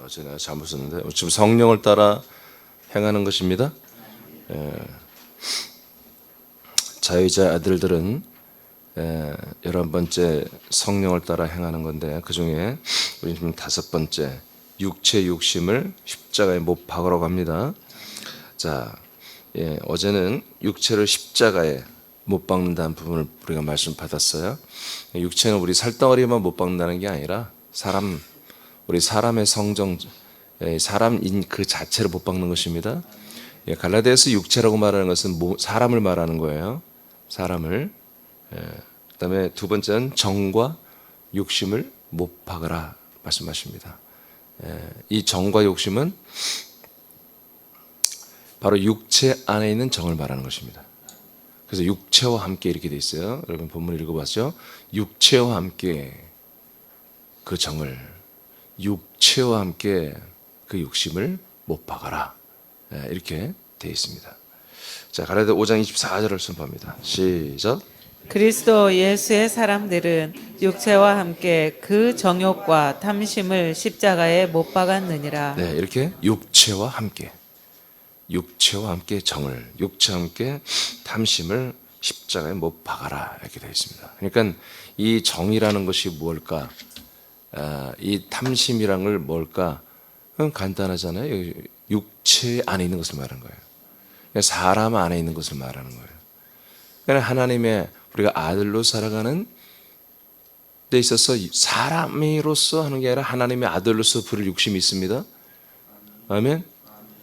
어제 내가 잘못 썼는데 지금 성령을 따라 행하는 것입니다. 자유자 아들들은 11번째 성령을 따라 행하는 건데, 그 중에 우리 지금 5번째 육체 욕심을 십자가에 못 박으라고 합니다. 자, 어제는 육체를 십자가에 못 박는다는 부분을 우리가 말씀 받았어요. 육체는 우리 살덩어리만 못 박는다는 게 아니라 우리 사람의 성정, 사람인 그 자체를 못 박는 것입니다. 갈라디아서 육체라고 말하는 것은 사람을 말하는 거예요. 사람을. 그다음에 두 번째는 정과 욕심을 못 박으라 말씀하십니다. 이 정과 욕심은 바로 육체 안에 있는 정을 말하는 것입니다. 그래서 육체와 함께 이렇게 돼 있어요. 여러분 본문 읽어봤죠? 육체와 함께 그 정을, 육체와 함께 그 욕심을 못 박아라, 이렇게 돼 있습니다. 자, 갈라디아 5장 24절을 선포합니다. 시작. 그리스도 예수의 사람들은 육체와 함께 그 정욕과 탐심을 십자가에 못 박았느니라. 네, 이렇게 육체와 함께 정을, 육체와 함께 탐심을 십자가에 못 박아라, 이렇게 되어 있습니다. 그러니까 이 정이라는 것이 뭘까? 이 탐심이란 걸 뭘까? 간단하잖아요. 육체 안에 있는 것을 말하는 거예요. 사람 안에 있는 것을 말하는 거예요. 그러니까 하나님의, 우리가 아들로 살아가는 데 있어서 사람으로서 하는 게 아니라 하나님의 아들로서 부릴 욕심이 있습니다. 아멘.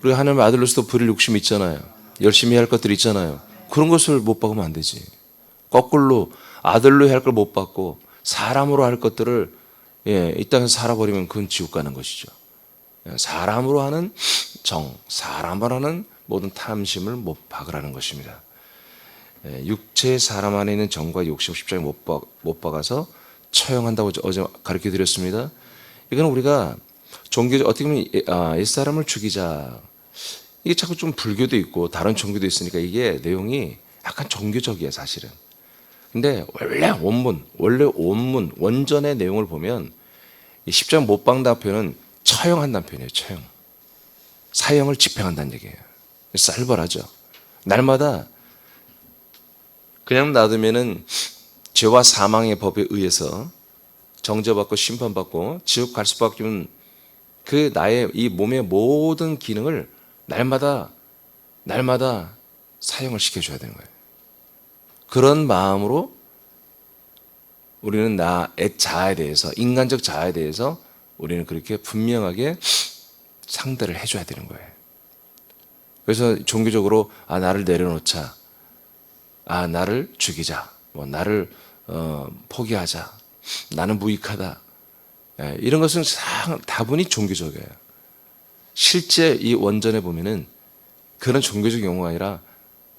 우리가 하나님의 아들로서 부릴 욕심이 있잖아요. 열심히 할 것들이 있잖아요. 그런 것을 못 박으면 안 되지. 거꾸로 아들로 할 걸 못 박고 사람으로 할 것들을 이 땅에서 살아버리면 그건 지옥 가는 것이죠. 사람으로 하는 정, 사람으로 하는 모든 탐심을 못 박으라는 것입니다. 육체의 사람 안에 있는 정과 욕심 십자가에 못 박아서 처형한다고 어제 가르쳐 드렸습니다. 이건 우리가 종교적, 어떻게 보면 옛사람을 죽이자, 이게 자꾸 좀 불교도 있고 다른 종교도 있으니까 이게 내용이 약간 종교적이에요, 사실은. 근데 원래 원전의 내용을 보면 이 십자가 못 박는다는 표현은 처형한다는 표현이에요. 처형. 사형을 집행한다는 얘기예요. 쌀벌하죠. 날마다 그냥 놔두면은 죄와 사망의 법에 의해서 정죄받고 심판받고 지옥 갈 수밖에 없는 그 나의 이 몸의 모든 기능을 날마다 사형을 시켜줘야 되는 거예요. 그런 마음으로 우리는 나의 자아에 대해서, 인간적 자아에 대해서 우리는 그렇게 분명하게 상대를 해줘야 되는 거예요. 그래서 종교적으로 나를 내려놓자, 나를 죽이자, 나를 포기하자, 나는 무익하다, 이런 것은 다분히 종교적이에요. 실제 이 원전에 보면은 그런 종교적 용어가 아니라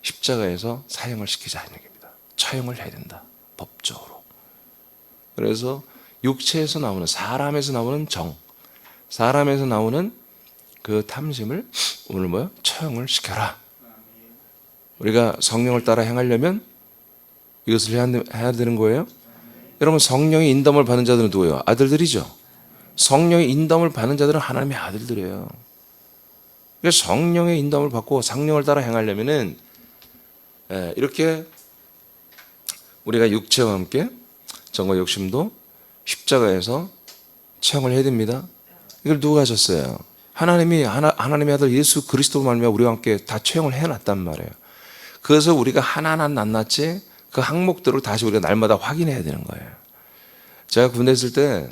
십자가에서 사형을 시키자 하는 얘기입니다. 처형을 해야 된다, 법적으로. 그래서 육체에서 나오는, 사람에서 나오는 정, 사람에서 나오는 그 탐심을 오늘 처형을 시켜라. 우리가 성령을 따라 행하려면 이것을 해야 되는 거예요. 여러분, 성령의 인도함을 받는 자들은 누구예요? 아들들이죠. 성령의 인도함을 받는 자들은 하나님의 아들들이에요. 그래서 성령의 인도함을 받고 성령을 따라 행하려면은 이렇게 우리가 육체와 함께 정과 욕심도 십자가에서 처형을 해야 됩니다. 이걸 누가 하셨어요? 하나님의 아들 예수 그리스도로 말미암아 우리와 함께 다 처형을 해놨단 말이에요. 그래서 우리가 하나하나 낱낱이 그 항목들을 다시 우리가 날마다 확인해야 되는 거예요. 제가 군대 있을 때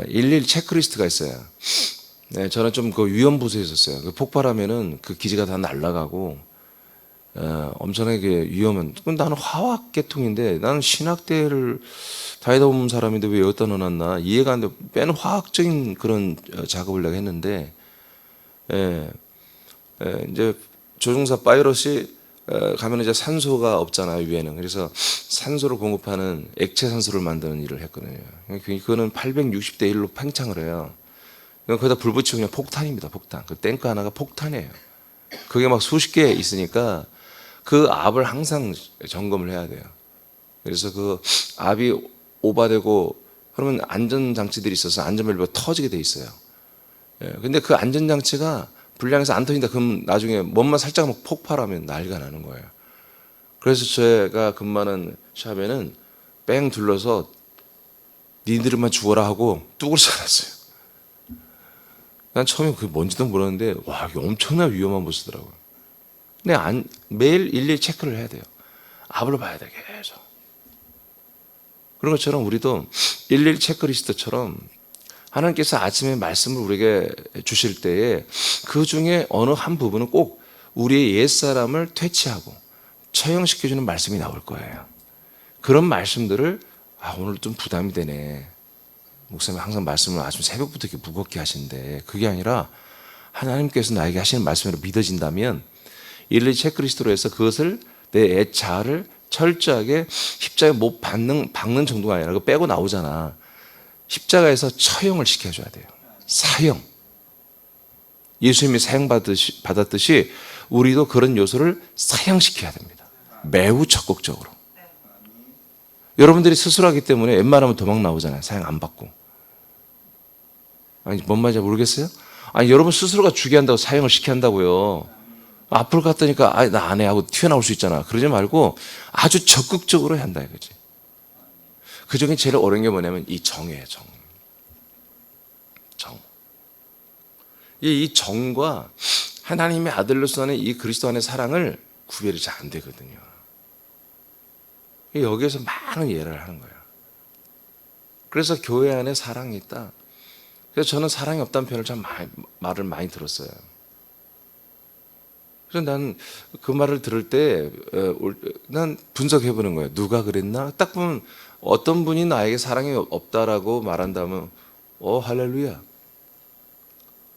일일 체크리스트가 있어요. 저는 좀 그 위험부서에 있었어요. 폭발하면은 그 기지가 다 날아가고 엄청나게 위험한. 나는 화학 계통인데, 나는 신학대를 다니다 온 사람인데 왜 여기다 넣어놨나 이해가 안 돼. 빼는 화학적인 그런 작업을 내가 했는데, 이제 조종사 파이럿이 가면 이제 산소가 없잖아요, 위에는. 그래서 산소를 공급하는 액체 산소를 만드는 일을 했거든요. 그거는 860대 1로 팽창을 해요. 거기다 불 붙이면 그냥 폭탄입니다, 폭탄. 그 탱크 하나가 폭탄이에요. 그게 막 수십 개 있으니까 그 압을 항상 점검을 해야 돼요. 그래서 그 압이 오버되고 그러면 안전장치들이 있어서 안전벨트가 터지게 돼 있어요. 예, 근데 그 안전장치가 불량해서 안 터진다. 그럼 나중에 몸만 살짝 폭발하면 난리가 나는 거예요. 그래서 제가 근무하는 샵에는 뺑 둘러서 니들만 죽어라 하고 뚝을 써놨어요. 난 처음에 그게 뭔지도 모르는데 와 이게 엄청나 위험한 모습이더라고요. 근데 매일 일일이 체크를 해야 돼요. 앞을 봐야 돼 계속. 그런 것처럼 우리도 일일 체크리스트처럼 하나님께서 아침에 말씀을 우리에게 주실 때에 그 중에 어느 한 부분은 꼭 우리의 옛사람을 퇴치하고 처형시켜주는 말씀이 나올 거예요. 그런 말씀들을 오늘 좀 부담이 되네. 목사님 항상 말씀을 아침 새벽부터 이렇게 무겁게 하시는데 그게 아니라 하나님께서 나에게 하시는 말씀으로 믿어진다면 일일이 체크리스트로 해서 그것을 내 옛 자아를 철저하게 십자가에 못 박는 정도가 아니라 그거 빼고 나오잖아. 십자가에서 처형을 시켜줘야 돼요. 사형. 예수님이 사형받았듯이 우리도 그런 요소를 사형시켜야 됩니다. 매우 적극적으로. 여러분들이 스스로 하기 때문에 웬만하면 도망 나오잖아요. 사형 안 받고. 아니, 뭔 말인지 모르겠어요? 아니, 여러분 스스로가 주게 한다고 사형을 시켜야 한다고요. 앞으로 갔다니까, 나 안 해 하고 튀어나올 수 있잖아. 그러지 말고 아주 적극적으로 해야 한다 이거지. 그 중에 제일 어려운 게 뭐냐면 이 정이에요, 정. 정. 이 정과 하나님의 아들로서 하는 이 그리스도 안의 사랑을 구별이 잘 안 되거든요. 여기에서 많은 예를 하는 거예요. 그래서 교회 안에 사랑이 있다. 그래서 저는 사랑이 없다는 표현을 참 말을 많이 들었어요. 그래서 난 그 말을 들을 때 난 분석해 보는 거예요. 누가 그랬나? 딱 보면 어떤 분이 나에게 사랑이 없다라고 말한다면 할렐루야.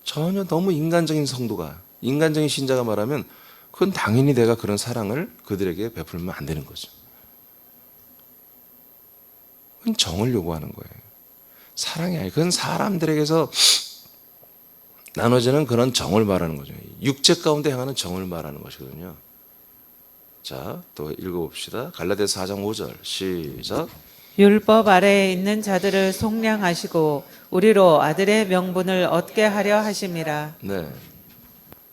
전혀 너무 인간적인 성도가 인간적인 신자가 말하면 그건 당연히 내가 그런 사랑을 그들에게 베풀면 안 되는 거죠. 그건 정을 요구하는 거예요. 사랑이 아니에요. 그건 사람들에게서 나눠지는 그런 정을 말하는 거죠. 육체 가운데 행하는 정을 말하는 것이거든요. 자, 또 읽어봅시다. 갈라디아서 4장 5절 시작. 율법 아래에 있는 자들을 속량하시고 우리로 아들의 명분을 얻게 하려 하심이라. 네.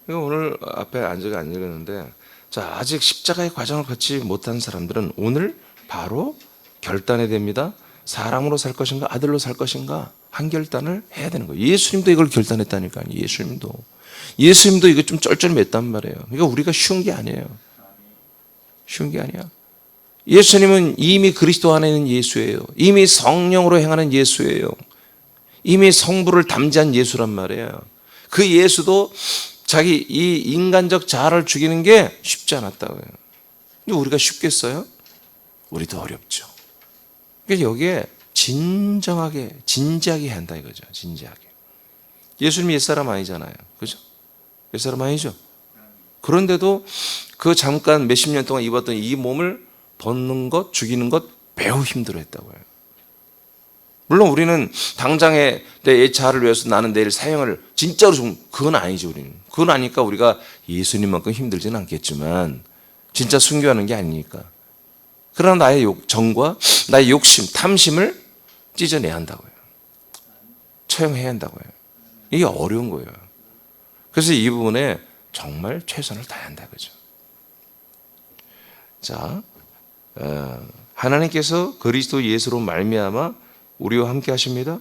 이거 오늘 앞에 안 읽었는데, 자, 아직 십자가의 과정을 거치지 못한 사람들은 오늘 바로 결단해야 됩니다. 사람으로 살 것인가, 아들로 살 것인가, 한 결단을 해야 되는 거예요. 예수님도 이걸 결단했다니까요. 예수님도 이거 좀 쩔쩔맸단 말이에요. 그러니까 우리가 쉬운 게 아니에요. 쉬운 게 아니야. 예수님은 이미 그리스도 안에 있는 예수예요. 이미 성령으로 행하는 예수예요. 이미 성부를 담지한 예수란 말이에요. 그 예수도 자기 이 인간적 자아를 죽이는 게 쉽지 않았다고요. 근데 우리가 쉽겠어요? 우리도 어렵죠. 그러니까 여기에 진지하게 해야 한다 이거죠. 진지하게. 예수님이 옛사람 아니잖아요. 그죠? 옛사람 아니죠? 그런데도 그 잠깐 몇십 년 동안 입었던 이 몸을 벗는 것, 죽이는 것 매우 힘들어 했다고요. 물론 우리는 당장에 내 옛 자아를 위해서 나는 내일 사형을 진짜로 좀 그건 아니죠. 우리는. 그건 아니까 우리가 예수님만큼 힘들지는 않겠지만 진짜 순교하는 게 아니니까. 그러나 나의 정과 나의 욕심, 탐심을 찢어내야 한다고요. 처형해야 한다고요. 이게 어려운 거예요. 그래서 이 부분에 정말 최선을 다해야 한다 그죠. 자, 하나님께서 그리스도 예수로 말미암아 우리와 함께 하십니다.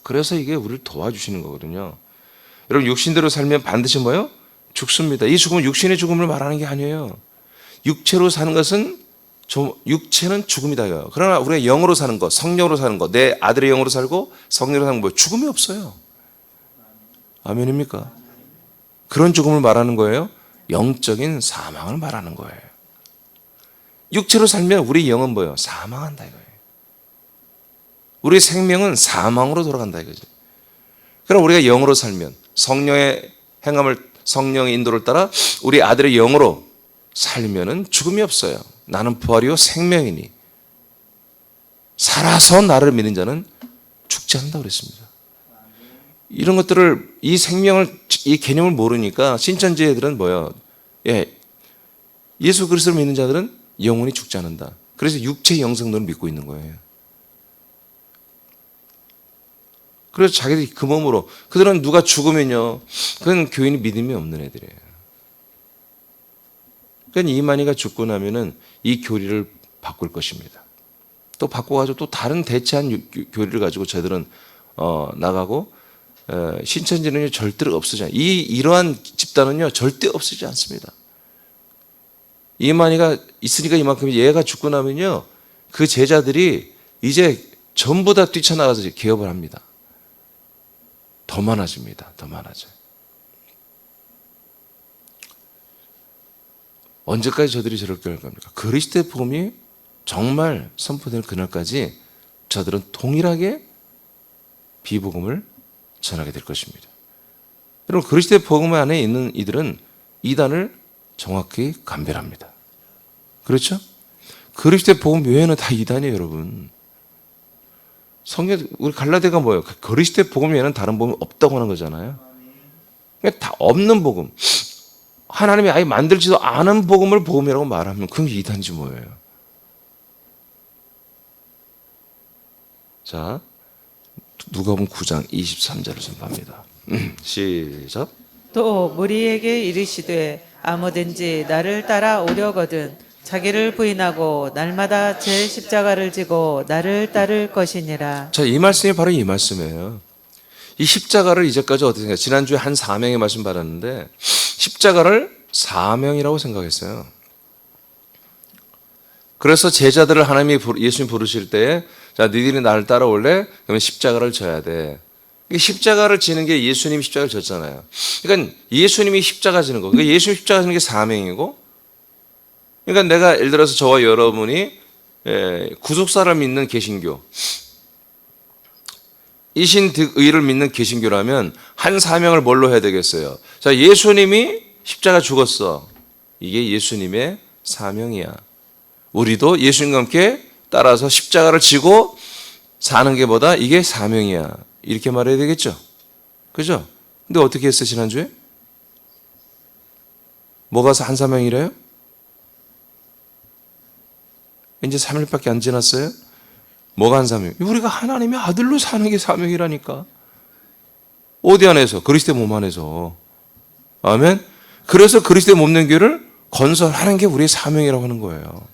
그래서 이게 우리를 도와주시는 거거든요. 여러분 육신대로 살면 반드시 뭐요? 죽습니다. 이 죽음은 육신의 죽음을 말하는 게 아니에요. 육체로 사는 것은 육체는 죽음이다. 그러나 우리가 영으로 사는 것, 성령으로 사는 것, 내 아들의 영으로 살고 성령으로 사는 것, 죽음이 없어요. 아멘입니까? 그런 죽음을 말하는 거예요. 영적인 사망을 말하는 거예요. 육체로 살면 우리 영은 뭐예요? 사망한다 이거예요. 우리 생명은 사망으로 돌아간다 이거죠. 그럼 우리가 영으로 살면 성령의 행함을 성령의 인도를 따라 우리 아들의 영으로 살면은 죽음이 없어요. 나는 부활이요 생명이니 살아서 나를 믿는 자는 죽지 않는다고 그랬습니다. 이런 것들을 이 생명을 이 개념을 모르니까 신천지애들은 뭐예요? 예수 그리스도를 믿는 자들은 영혼이 죽지 않는다. 그래서 육체 영생론을 믿고 있는 거예요. 그래서 자기들이 그 몸으로, 그들은 누가 죽으면요, 그건 교인이 믿음이 없는 애들이에요. 그러니까 이만희가 죽고 나면은 이 교리를 바꿀 것입니다. 또 바꿔가지고 또 다른 대체한 교리를 가지고 저들은 나가고, 신천지는 절대로 없어지지 않아요. 이러한 집단은요 절대 없어지지 않습니다. 이만희가 있으니까 이만큼, 얘가 죽고 나면요 그 제자들이 이제 전부 다 뛰쳐나가서 개업을 합니다. 더 많아집니다. 더 많아져요. 언제까지 저들이 저렇게 할 겁니까? 그리스도의 복음이 정말 선포되는 그날까지 저들은 동일하게 비복음을 전하게 될 것입니다. 여러분, 그리스도의 복음 안에 있는 이들은 이단을 정확히 감별합니다. 그렇죠? 그리스도의 복음 외에는 다 이단이에요, 여러분. 성경, 우리 갈라디아가 뭐예요? 그리스도의 복음 외에는 다른 복음이 없다고 하는 거잖아요. 그러니까 다 없는 복음, 하나님이 아예 만들지도 않은 복음을 복음이라고 말하면 그게 이단지 뭐예요? 자, 누가복음 9장 23절을 선포합니다. 시작. 또 무리에게 이르시되 아무든지 나를 따라오려거든 자기를 부인하고 날마다 제 십자가를 지고 나를 따를 것이니라. 자, 이 말씀이 바로 이 말씀이에요. 이 십자가를 이제까지 어떻게 생각해요? 지난주에 한 사명의 말씀 받았는데 십자가를 사명이라고 생각했어요. 그래서 제자들을 하나님이 예수님 부르실 때에 자, 너희들이 나를 따라올래? 그러면 십자가를 져야 돼. 십자가를 지는 게 예수님이 십자가를 졌잖아요. 그러니까 예수님이 십자가 지는 거. 그러니까 예수님 십자가 지는 게 사명이고, 그러니까 내가 예를 들어서 저와 여러분이 구속사를 믿는 개신교, 이신득의를 믿는 개신교라면 한 사명을 뭘로 해야 되겠어요? 자, 예수님이 십자가 죽었어. 이게 예수님의 사명이야. 우리도 예수님과 함께 따라서 십자가를 지고 사는 게 뭐다? 이게 사명이야. 이렇게 말해야 되겠죠? 그죠? 근데 어떻게 했어요, 지난주에? 뭐가 한 사명이래요? 이제 3일밖에 안 지났어요? 뭐가 한 사명? 우리가 하나님의 아들로 사는 게 사명이라니까. 어디 안에서? 그리스도의 몸 안에서. 아멘? 그래서 그리스도의 몸된 교회를 건설하는 게 우리의 사명이라고 하는 거예요.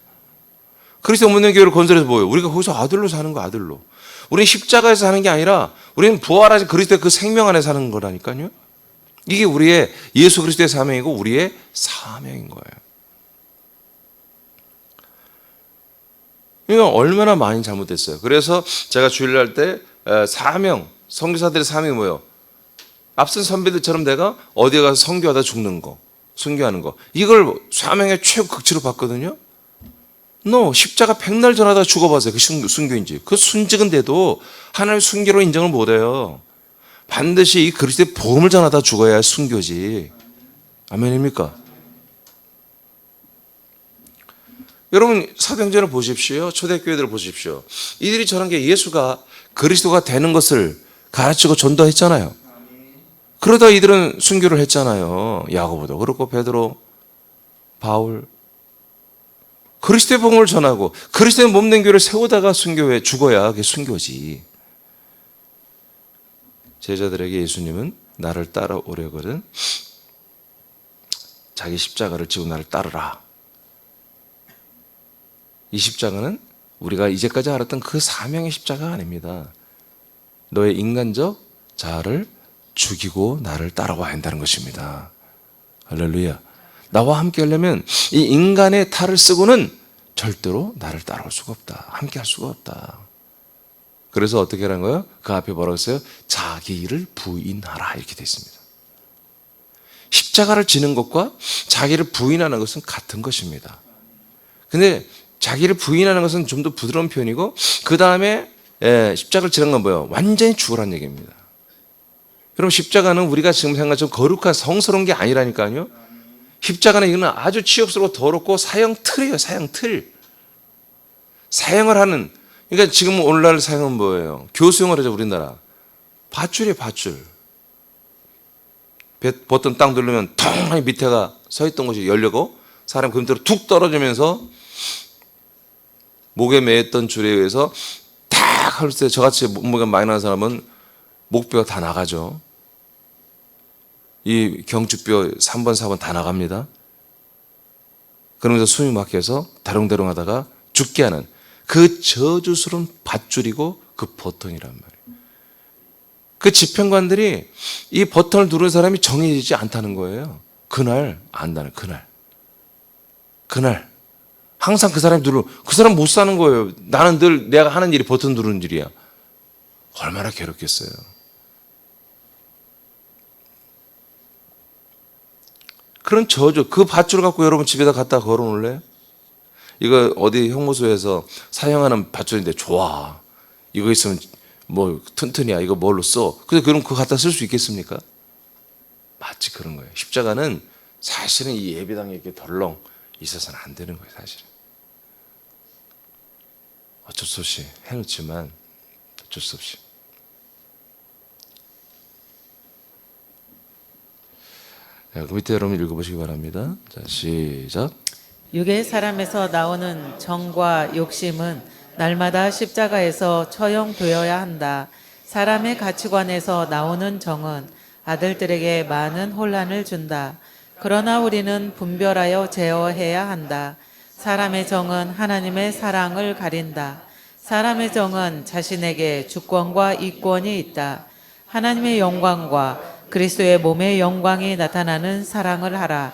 그리스도의 몸된 교회를 건설해서 뭐예요? 우리가 거기서 아들로 사는 거, 아들로. 우리는 십자가에서 사는 게 아니라 우리는 부활하신 그리스도의 그 생명 안에 사는 거라니까요. 이게 우리의 예수 그리스도의 사명이고 우리의 사명인 거예요. 이거 얼마나 많이 잘못됐어요. 그래서 제가 주일날 때 사명, 선교사들의 사명이 뭐예요? 앞선 선배들처럼 내가 어디에 가서 선교하다 죽는 거, 순교하는 거, 이걸 사명의 최고 극치로 봤거든요. 십자가 백날 전하다 죽어봤어요. 그 순교인지. 그 순직은데도 하나님 순교로 인정을 못해요. 반드시 이 그리스도의 복음을 전하다 죽어야 순교지. 아멘입니까? 여러분, 사도행전을 보십시오. 초대교회들을 보십시오. 이들이 저런 게 예수가 그리스도가 되는 것을 가르치고 전도했잖아요. 그러다 이들은 순교를 했잖아요. 야고보도 그렇고 베드로, 바울. 그리스도의 복음을 전하고 그리스도의 몸된 교회를 세우다가 순교해 죽어야 그게 순교지. 제자들에게 예수님은 나를 따라오려거든 자기 십자가를 지고 나를 따르라. 이 십자가는 우리가 이제까지 알았던 그 사명의 십자가가 아닙니다. 너의 인간적 자아를 죽이고 나를 따라와야 한다는 것입니다. 할렐루야. 나와 함께 하려면 이 인간의 탈을 쓰고는 절대로 나를 따라올 수가 없다. 함께 할 수가 없다. 그래서 어떻게 하는 거예요? 그 앞에 뭐라고 했어요? 자기를 부인하라 이렇게 되어 있습니다. 십자가를 지는 것과 자기를 부인하는 것은 같은 것입니다. 근데 자기를 부인하는 것은 좀 더 부드러운 표현이고 그 다음에 십자가를 지는 건 뭐예요? 완전히 죽으라는 얘기입니다. 여러분, 십자가는 우리가 지금 생각한 좀 거룩한 성스러운 게 아니라니까요. 십자가는 이거는 아주 치욕스럽고 더럽고 사형 틀이에요. 사형 틀. 사형을 하는, 그러니까 지금 오늘날 사형은 뭐예요? 교수형을 하죠, 우리나라. 밧줄이에요, 밧줄. 버튼 딱 누르면 텅 하니 밑에가 서 있던 것이 열려고 사람 그 밑으로 툭 떨어지면서 목에 매였던 줄에 의해서 탁 할 때 저같이 몸무게가 많이 나는 사람은 목뼈 다 나가죠. 이 경추뼈 3번, 4번 다 나갑니다. 그러면서 숨이 막혀서 다롱다롱 하다가 죽게 하는 그 저주스러운 밧줄이고 그 버튼이란 말이에요. 그 집행관들이 이 버튼을 누른 사람이 정해지지 않다는 거예요. 그날 안다는 그날 항상 그 사람이 그 사람 못 사는 거예요. 나는 늘 내가 하는 일이 버튼 누르는 일이야. 얼마나 괴롭겠어요. 그런 저주, 그 밧줄 갖고 여러분 집에다 갖다 걸어 놓을래요? 이거 어디 형무소에서 사용하는 밧줄인데 좋아. 이거 있으면 뭐 튼튼이야. 이거 뭘로 써? 근데 그럼 그거 갖다 쓸 수 있겠습니까? 마치 그런 거예요. 십자가는 사실은 이 예배당에 이렇게 덜렁 있어서는 안 되는 거예요, 사실은. 어쩔 수 없이 해놓지만 어쩔 수 없이. 자, 그 밑에 여러분 읽어보시기 바랍니다. 자, 시작. 육의 사람에서 나오는 정과 욕심은 날마다 십자가에서 처형되어야 한다. 사람의 가치관에서 나오는 정은 아들들에게 많은 혼란을 준다. 그러나 우리는 분별하여 제어해야 한다. 사람의 정은 하나님의 사랑을 가린다. 사람의 정은 자신에게 주권과 이권이 있다. 하나님의 영광과 그리스도의 몸의 영광이 나타나는 사랑을 하라.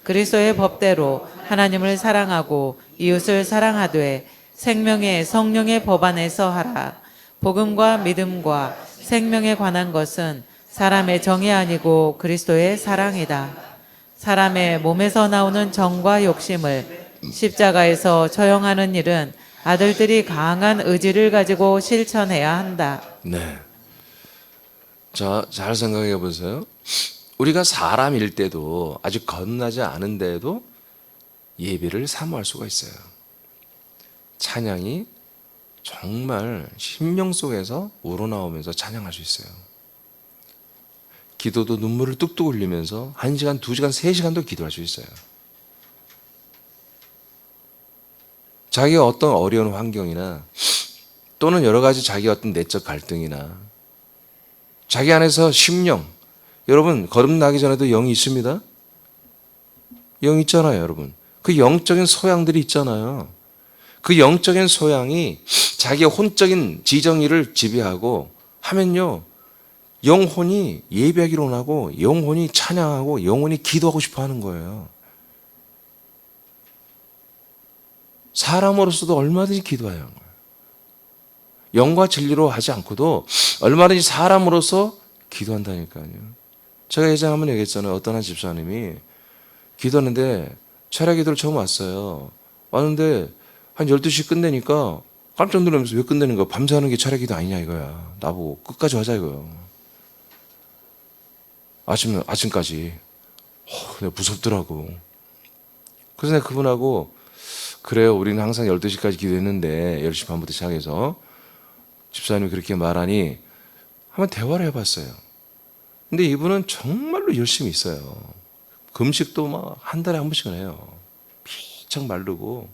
그리스도의 법대로 하나님을 사랑하고 이웃을 사랑하되 생명의 성령의 법 안에서 하라. 복음과 믿음과 생명에 관한 것은 사람의 정이 아니고 그리스도의 사랑이다. 사람의 몸에서 나오는 정과 욕심을 십자가에서 처형하는 일은 아들들이 강한 의지를 가지고 실천해야 한다. 네. 자, 잘 생각해 보세요. 우리가 사람일 때도 아직 거듭나지 않은데도 예배를 사모할 수가 있어요. 찬양이 정말 심령 속에서 우러나오면서 찬양할 수 있어요. 기도도 눈물을 뚝뚝 흘리면서 1시간, 2시간, 3시간도 기도할 수 있어요. 자기가 어떤 어려운 환경이나 또는 여러 가지 자기 어떤 내적 갈등이나 자기 안에서 심령, 여러분 거듭나기 전에도 영이 있습니다. 영 있잖아요, 여러분. 그 영적인 소양들이 있잖아요. 그 영적인 소양이 자기의 혼적인 지정의를 지배하고 하면요, 영혼이 예배하기로 원하고 영혼이 찬양하고 영혼이 기도하고 싶어 하는 거예요. 사람으로서도 얼마든지 기도해야 하는 거예요. 영과 진리로 하지 않고도 얼마든지 사람으로서 기도한다니까요. 제가 예전에 한번 얘기했잖아요. 어떤 한 집사님이 기도하는데 철야 기도를 처음 왔어요. 왔는데 한 12시 끝내니까 깜짝 놀라면서 왜 끝내는 거야? 밤새 하는 게 철야 기도 아니냐 이거야. 나보고 끝까지 하자 이거야. 아침까지. 내가 무섭더라고. 그래서 내가 그분하고 그래요. 우리는 항상 12시까지 기도했는데 10시 반부터 시작해서 집사님이 그렇게 말하니 한번 대화를 해봤어요. 근데 이분은 정말로 열심히 있어요. 금식도 막 한 달에 한 번씩은 해요. 피쩍 마르고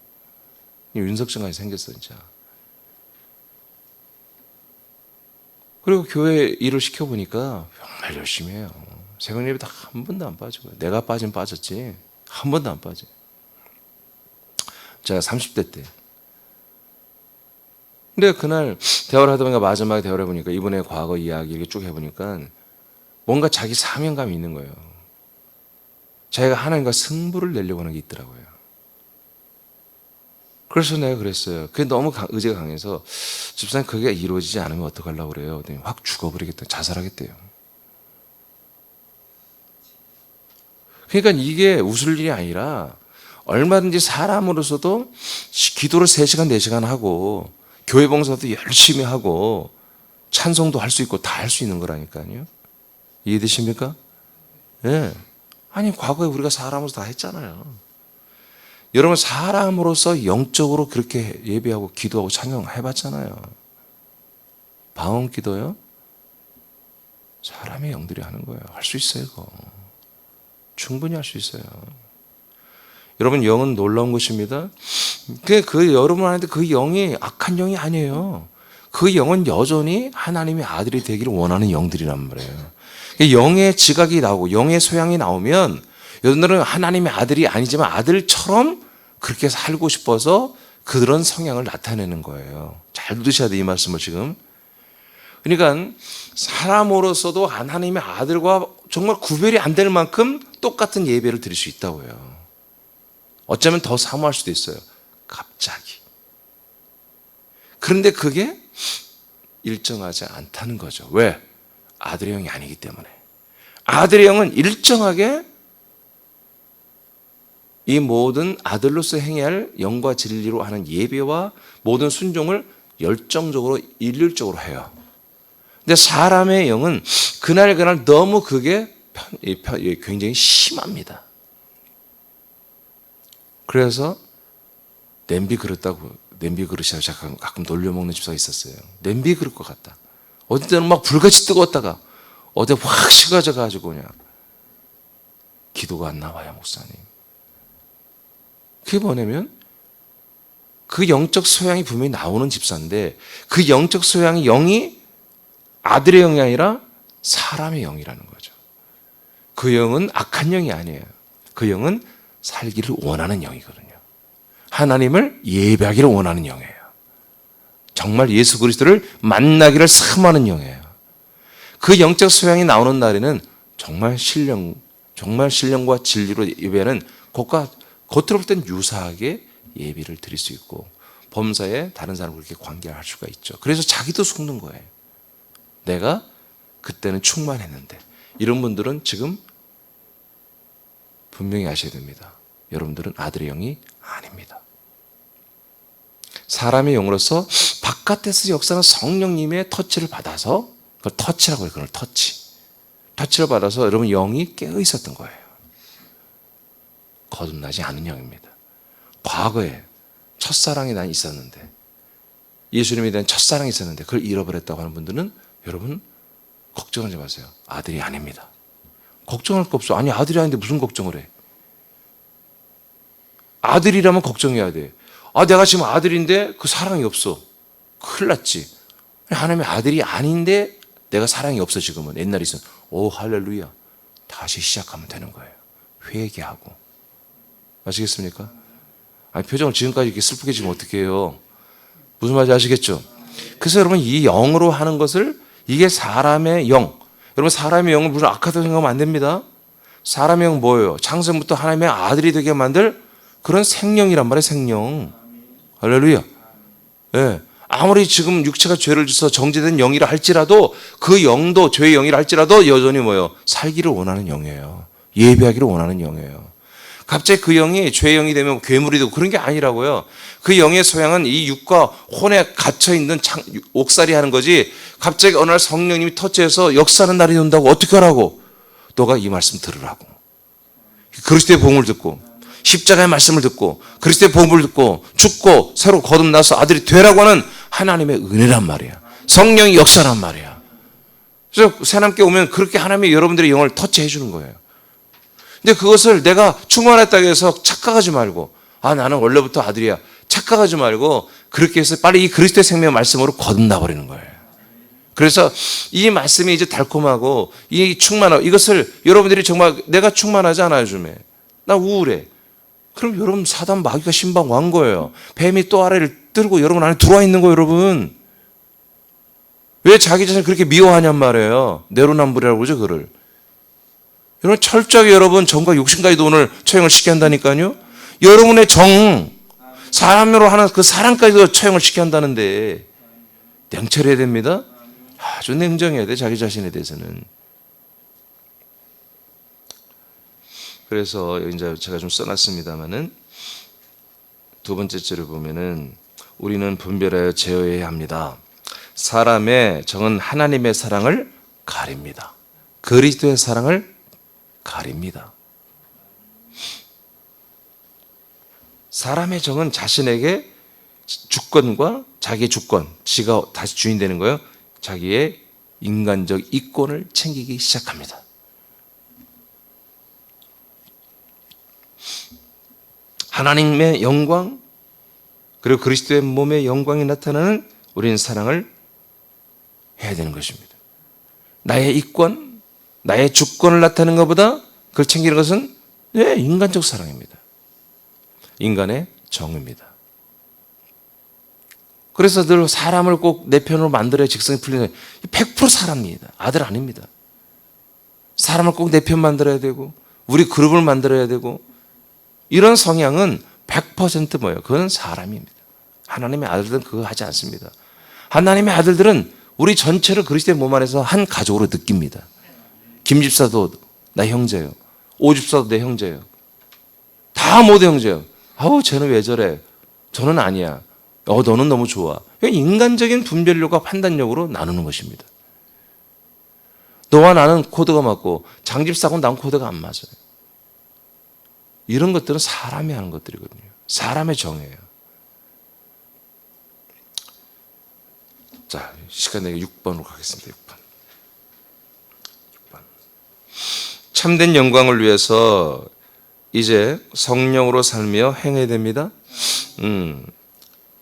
윤석증까지 생겼어 진짜. 그리고 교회 일을 시켜보니까 정말 열심히 해요. 새벽 예배 다 한 번도 안 빠지고요. 내가 빠진 빠졌지 한 번도 안 빠져. 제가 30대 때. 근데 그날 대화를 하다 보니까 마지막에 대화를 해보니까 이분의 과거 이야기 이렇게 쭉 해보니까 뭔가 자기 사명감이 있는 거예요. 자기가 하나님과 승부를 내려고 하는 게 있더라고요. 그래서 내가 그랬어요. 그게 너무 의지가 강해서 집사님 그게 이루어지지 않으면 어떡하려고 그래요. 확 죽어버리겠다. 자살하겠대요. 그러니까 이게 웃을 일이 아니라 얼마든지 사람으로서도 기도를 3시간, 4시간 하고 교회 봉사도 열심히 하고 찬송도 할 수 있고 다 할 수 있는 거라니까요. 이해되십니까? 예. 네. 아니 과거에 우리가 사람으로서 다 했잖아요. 여러분 사람으로서 영적으로 그렇게 예배하고 기도하고 찬양해봤잖아요. 방언 기도요? 사람의 영들이 하는 거예요. 할 수 있어요. 그거. 충분히 할 수 있어요. 여러분 영은 놀라운 것입니다. 그 여러분 안에 그 영이 악한 영이 아니에요. 그 영은 여전히 하나님의 아들이 되기를 원하는 영들이란 말이에요. 영의 지각이 나오고 영의 소양이 나오면 여러분들은 하나님의 아들이 아니지만 아들처럼 그렇게 살고 싶어서 그런 성향을 나타내는 거예요. 잘 들으셔야 돼, 이 말씀을 지금. 그러니까 사람으로서도 하나님의 아들과 정말 구별이 안 될 만큼 똑같은 예배를 드릴 수 있다고요. 어쩌면 더 사모할 수도 있어요. 갑자기. 그런데 그게 일정하지 않다는 거죠. 왜? 아들의 영이 아니기 때문에. 아들의 영은 일정하게 이 모든 아들로서 행해야 할 영과 진리로 하는 예배와 모든 순종을 열정적으로 일률적으로 해요. 근데 사람의 영은 그날 너무 그게 굉장히 심합니다. 그래서 냄비 그릇이라고 제가 가끔 놀려먹는 집사가 있었어요. 냄비 그릇 것 같다. 어디 때는 막 불같이 뜨거웠다가 어디 확 식어져가지고 그냥 기도가 안 나와요, 목사님. 그게 뭐냐면 그 영적 소양이 분명히 나오는 집사인데 그 영적 소양이 영이 아들의 영이 아니라 사람의 영이라는 거죠. 그 영은 악한 영이 아니에요. 그 영은 살기를 원하는 영이거든요. 하나님을 예배하기를 원하는 영이에요. 정말 예수 그리스도를 만나기를 사모하는 영이에요. 그 영적 소양이 나오는 날에는 정말 신령과 진리로 예배하는 것과 겉으로 볼 땐 유사하게 예배를 드릴 수 있고 범사에 다른 사람을 그렇게 관계할 수가 있죠. 그래서 자기도 속는 거예요. 내가 그때는 충만했는데. 이런 분들은 지금 분명히 아셔야 됩니다. 여러분들은 아들의 영이 아닙니다. 사람의 영으로서 바깥에서 역사는 성령님의 터치를 받아서, 그걸 터치라고 해요. 그걸 터치를 받아서 여러분 영이 깨어 있었던 거예요. 거듭나지 않은 영입니다. 과거에 첫사랑이 난 있었는데, 예수님에 대한 첫사랑이 있었는데 그걸 잃어버렸다고 하는 분들은 여러분 걱정하지 마세요. 아들이 아닙니다. 걱정할 거 없어. 아니 아들이 아닌데 무슨 걱정을 해. 아들이라면 걱정해야 돼. 아 내가 지금 아들인데 그 사랑이 없어. 큰일 났지. 하나님의 아들이 아닌데 내가 사랑이 없어 지금은. 옛날에 있으면 오 할렐루야. 다시 시작하면 되는 거예요. 회개하고. 아시겠습니까? 아니 표정을 지금까지 이렇게 슬프게 지금 어떻게 해요? 무슨 말인지 아시겠죠? 그래서 여러분 이 영으로 하는 것을 이게 사람의 영. 여러분 사람의 영은 무슨 악하다고 생각하면 안 됩니다. 사람의 영 뭐예요? 창세부터 하나님의 아들이 되게 만들 그런 생명이란 말이에요. 생명. 할렐루야. 예. 아무리 지금 육체가 죄를 져서 정죄된 영이라 할지라도 그 영도 죄의 영이라 할지라도 여전히 뭐예요? 살기를 원하는 영이에요. 예배하기를 원하는 영이에요. 갑자기 그 영이 죄의 영이 되면 괴물이 되고 그런 게 아니라고요. 그 영의 소양은 이 육과 혼에 갇혀있는 옥살이 하는 거지 갑자기 어느 날 성령님이 터치해서 역사하는 날이 온다고 어떻게 하라고? 너가 이 말씀 들으라고. 그리스도의 복음을 듣고 십자가의 말씀을 듣고 그리스도의 복음을 듣고 죽고 새로 거듭나서 아들이 되라고 하는 하나님의 은혜란 말이야. 성령이 역사란 말이야. 그래서 새남께 오면 그렇게 하나님이 여러분들의 영을 터치해 주는 거예요. 근데 그것을 내가 충만했다고 해서 착각하지 말고 아 나는 원래부터 아들이야 착각하지 말고 그렇게 해서 빨리 이 그리스도의 생명 말씀으로 거듭나 버리는 거예요. 그래서 이 말씀이 이제 달콤하고 이 충만하고 이것을 여러분들이 정말 내가 충만하지 않아요 요즘에 나 우울해. 그럼 여러분 사단 마귀가 신방 완 거예요. 뱀이 또 아래를 들고 여러분 안에 들어와 있는 거예요 여러분. 왜 자기 자신을 그렇게 미워하냔 말이에요. 내로남불이라고 그러죠 그를. 여러분 철저하게 여러분 정과 욕심까지도 오늘 처형을 시켜야 한다니까요. 여러분의 정 사람으로 하는 그 사랑까지도 처형을 시켜야 한다는데 냉철해야 됩니다. 아주 냉정해야 돼 자기 자신에 대해서는. 그래서 이제 제가 좀 써놨습니다만은 두 번째 줄을 보면은 우리는 분별하여 제어해야 합니다. 사람의 정은 하나님의 사랑을 가립니다. 그리스도의 사랑을 가립니다. 사람의 정은 자신에게 주권과 자기의 주권, 지가 다시 주인 되는 거예요. 자기의 인간적 이권을 챙기기 시작합니다. 하나님의 영광 그리고 그리스도의 몸의 영광이 나타나는 우리는 사랑을 해야 되는 것입니다. 나의 이권, 나의 주권을 나타내는 것보다 그걸 챙기는 것은 인간적 사랑입니다. 인간의 정입니다. 그래서 늘 사람을 꼭 내 편으로 만들어야 직성이 풀리는 100% 사람입니다. 아들 아닙니다. 사람을 꼭 내 편 만들어야 되고 우리 그룹을 만들어야 되고 이런 성향은 100% 뭐예요? 그건 사람입니다. 하나님의 아들들은 그거 하지 않습니다. 하나님의 아들들은 우리 전체를 그리스도의 몸 안에서 한 가족으로 느낍니다. 김집사도 나 형제예요. 오집사도 내 형제예요. 다 모두 형제예요. 아우 쟤는 왜 저래? 저는 아니야. 너는 너무 좋아. 인간적인 분별력과 판단력으로 나누는 것입니다. 너와 나는 코드가 맞고 장집사하고는 난 코드가 안 맞아요. 이런 것들은 사람이 하는 것들이거든요. 사람의 정이에요. 자, 시간 내게 6번으로 가겠습니다. 6번. 참된 영광을 위해서 이제 성령으로 살며 행해야 됩니다.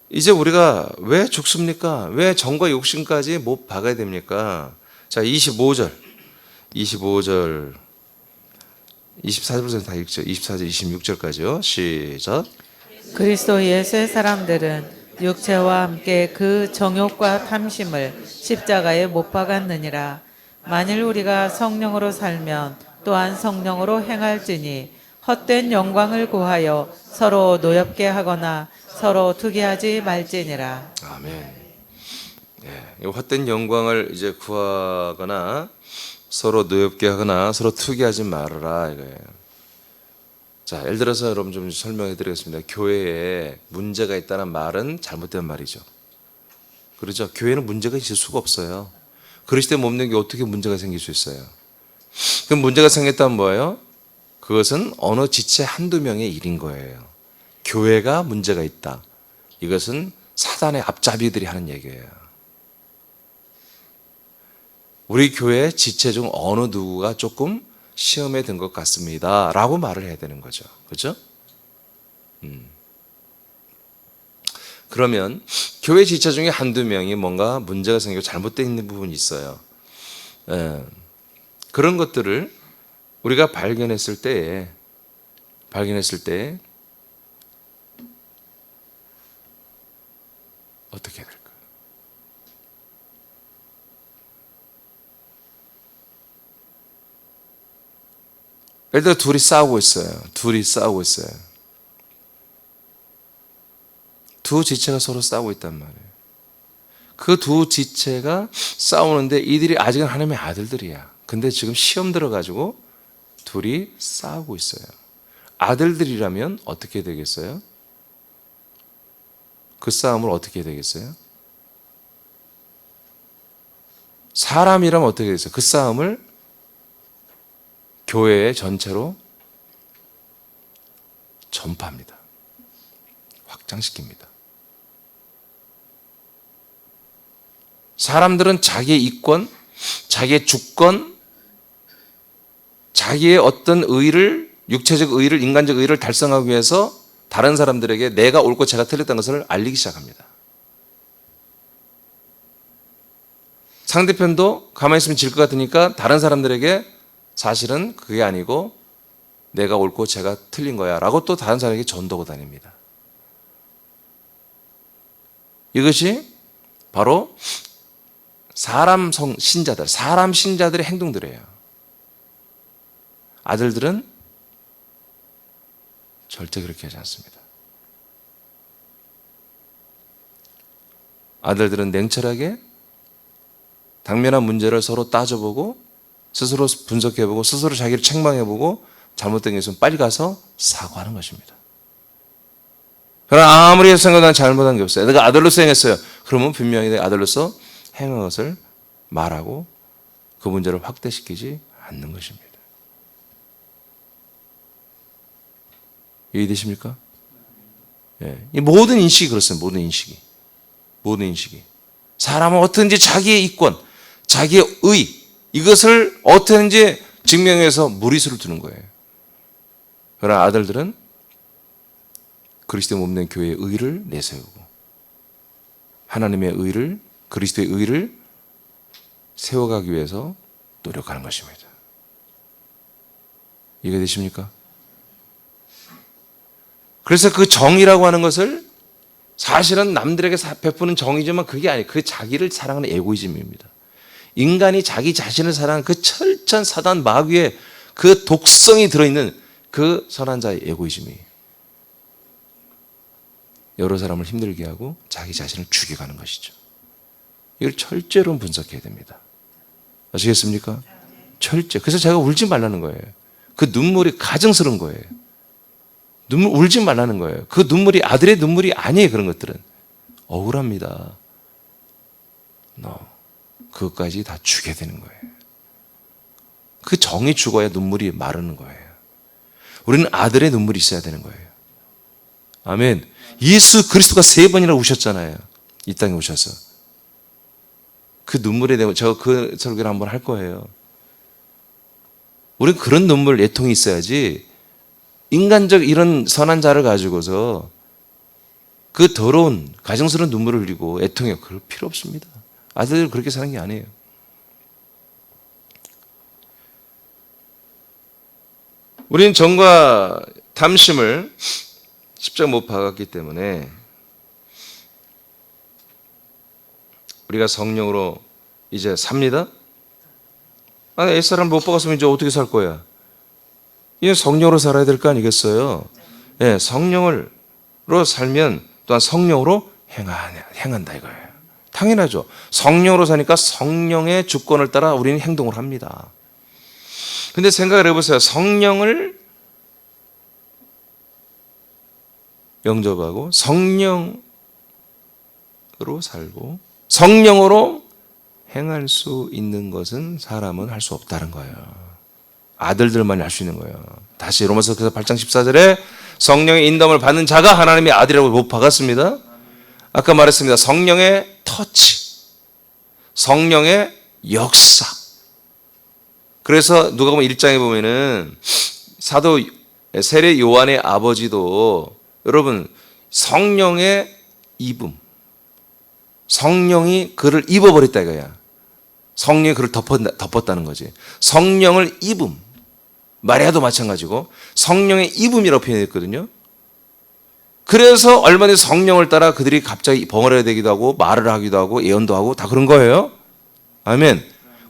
이제 우리가 왜 죽습니까? 왜 정과 욕심까지 못 박아야 됩니까? 자, 25절, 24절부터 다 읽죠. 24절, 26절까지요. 시작. 그리스도 예수의 사람들은 육체와 함께 그 정욕과 탐심을 십자가에 못 박았느니라. 만일 우리가 성령으로 살면 또한 성령으로 행할지니 헛된 영광을 구하여 서로 노엽게 하거나 서로 투기하지 말지니라. 아멘. 헛된 영광을 이제 구하거나 서로 노엽게 하거나 서로 투기하지 말아라 이거예요. 자, 예를 들어서 여러분 좀 설명해 드리겠습니다. 교회에 문제가 있다는 말은 잘못된 말이죠. 그렇죠? 교회는 문제가 있을 수가 없어요. 그리스도의 몸 된 게 어떻게 문제가 생길 수 있어요? 그럼 문제가 생겼다면 뭐예요? 그것은 어느 지체 한두 명의 일인 거예요. 교회가 문제가 있다. 이것은 사단의 앞잡이들이 하는 얘기예요. 우리 교회 지체 중 어느 누구가 조금 시험에 든 것 같습니다. 라고 말을 해야 되는 거죠. 그렇죠? 그러면 교회 지체 중에 한두 명이 뭔가 문제가 생기고 잘못되어 있는 부분이 있어요. 그런 것들을 우리가 발견했을 때 어떻게 해야 될까요? 예를 들어 둘이 싸우고 있어요. 두 지체가 서로 싸우고 있단 말이에요. 그 두 지체가 싸우는데 이들이 아직은 하나님의 아들들이야. 근데 지금 시험 들어가지고 둘이 싸우고 있어요. 아들들이라면 어떻게 되겠어요? 그 싸움을 어떻게 되겠어요? 사람이라면 어떻게 되겠어요? 그 싸움을 교회 전체로 전파합니다. 확장시킵니다. 사람들은 자기의 이권, 자기의 주권, 자기의 어떤 의의를, 육체적 의의를, 인간적 의의를 달성하기 위해서 다른 사람들에게 내가 옳고 제가 틀렸다는 것을 알리기 시작합니다. 상대편도 가만히 있으면 질 것 같으니까 다른 사람들에게 사실은 그게 아니고 내가 옳고 제가 틀린 거야 라고 또 다른 사람에게 전도하고 다닙니다. 이것이 바로 사람 신자들의 행동들이에요. 아들들은 절대 그렇게 하지 않습니다. 아들들은 냉철하게 당면한 문제를 서로 따져보고 스스로 분석해보고 스스로 자기를 책망해보고 잘못된 게 있으면 빨리 가서 사과하는 것입니다. 그러나 아무리 생각해도 난 잘못한 게 없어요. 내가 아들로서 행했어요. 그러면 분명히 내가 아들로서 행한 것을 말하고 그 문제를 확대시키지 않는 것입니다. 이해되십니까? 이 모든 인식이 그렇습니다. 모든 인식이. 사람은 어떻게든지 자기의 이권, 자기의 의, 이것을 어떻게든지 증명해서 무리수를 두는 거예요. 그러나 아들들은 그리스도의 몸된 교회의 의를 내세우고 하나님의 의를, 그리스도의 의를 세워가기 위해서 노력하는 것입니다. 이해되십니까? 그래서 그 정의라고 하는 것을 사실은 남들에게 베푸는 정의지만 그게 아니에요. 그게 자기를 사랑하는 에고이즘입니다. 인간이 자기 자신을 사랑하는 그 철저한 사단 마귀의 그 독성이 들어있는 그 선한 자의 에고이즘이 여러 사람을 힘들게 하고 자기 자신을 죽여가는 것이죠. 이걸 철저로 분석해야 됩니다. 아시겠습니까? 철저. 그래서 제가 울지 말라는 거예요. 그 눈물이 가증스러운 거예요. 울지 말라는 거예요. 그 눈물이 아들의 눈물이 아니에요. 그런 것들은 억울합니다. 그것까지 다 주게 되는 거예요. 그 정이 죽어야 눈물이 마르는 거예요. 우리는 아들의 눈물이 있어야 되는 거예요. 아멘. 예수 그리스도가 3번이나 우셨잖아요. 이 땅에 오셔서. 그 눈물에 대해 제가 그 설교를 한번 할 거예요. 우리는 그런 눈물, 애통이 있어야지 인간적 이런 선한 자를 가지고서 그 더러운 가정스러운 눈물을 흘리고 애통해 그럴 필요 없습니다. 아들들은 그렇게 사는 게 아니에요. 우리는 정과 탐심을 십자가 못 박았기 때문에 우리가 성령으로 이제 삽니다. 옛사람 못 박았으면 이제 어떻게 살 거야? 이제 성령으로 살아야 될 거 아니겠어요? 네, 성령으로 살면 또한 성령으로 행한다 이거예요. 당연하죠. 성령으로 사니까 성령의 주권을 따라 우리는 행동을 합니다. 근데 생각을 해보세요. 성령을 영접하고 성령으로 살고 성령으로 행할 수 있는 것은 사람은 할 수 없다는 거예요. 아들들만이 할 수 있는 거예요. 다시 로마서 8장 14절에 성령의 인도함을 받는 자가 하나님의 아들이라고 못 박았습니다. 아까 말했습니다. 성령의 터치, 성령의 역사. 그래서 누가복음 1장에 보면은 사도 세례 요한의 아버지도 여러분 성령의 입음, 성령이 그를 입어버렸다 이거야. 성령이 그를 덮었다는 거지. 성령을 입음. 마리아도 마찬가지고 성령의 입음이라고 표현했거든요. 그래서 얼마 전에 성령을 따라 그들이 갑자기 벙어려야 되기도 하고 말을 하기도 하고 예언도 하고 다 그런 거예요. 아멘.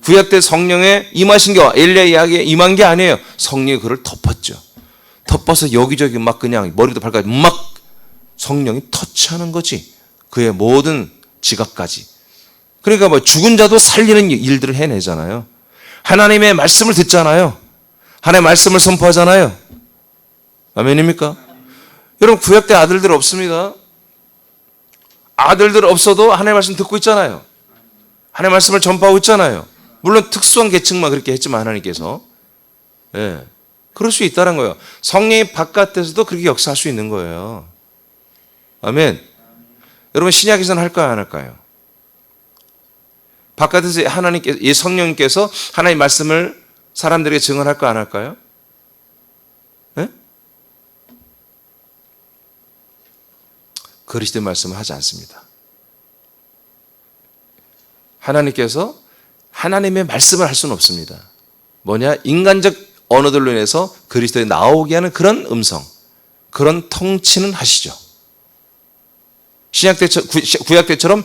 구약 때 성령의 임하신 게 엘리야 이야기에 임한 게 아니에요. 성령이 그를 덮었죠. 덮어서 여기저기 막 그냥 머리부터 발까지 막 성령이 터치하는 거지. 그의 모든 지각까지. 그러니까 뭐 죽은 자도 살리는 일들을 해내잖아요. 하나님의 말씀을 듣잖아요. 하나님의 말씀을 선포하잖아요. 아멘입니까? 여러분 구약 때 아들들 없습니다. 아들들 없어도 하나님의 말씀 듣고 있잖아요. 하나님의 말씀을 전파하고 있잖아요. 물론 특수한 계층만 그렇게 했지만 하나님께서 그럴 수 있다는 거예요. 성령이 바깥에서도 그렇게 역사할 수 있는 거예요. 아멘. 여러분 신약에서는 할까요 안 할까요? 바깥에서 하나님께서 이 성령님께서 하나님의 말씀을 사람들에게 증언할까 안 할까요? 네? 그리스도의 말씀을 하지 않습니다. 하나님께서 하나님의 말씀을 할 수는 없습니다. 뭐냐? 인간적 언어들로 인해서 그리스도에 나오게 하는 그런 음성, 그런 통치는 하시죠. 신약 때, 구약 때처럼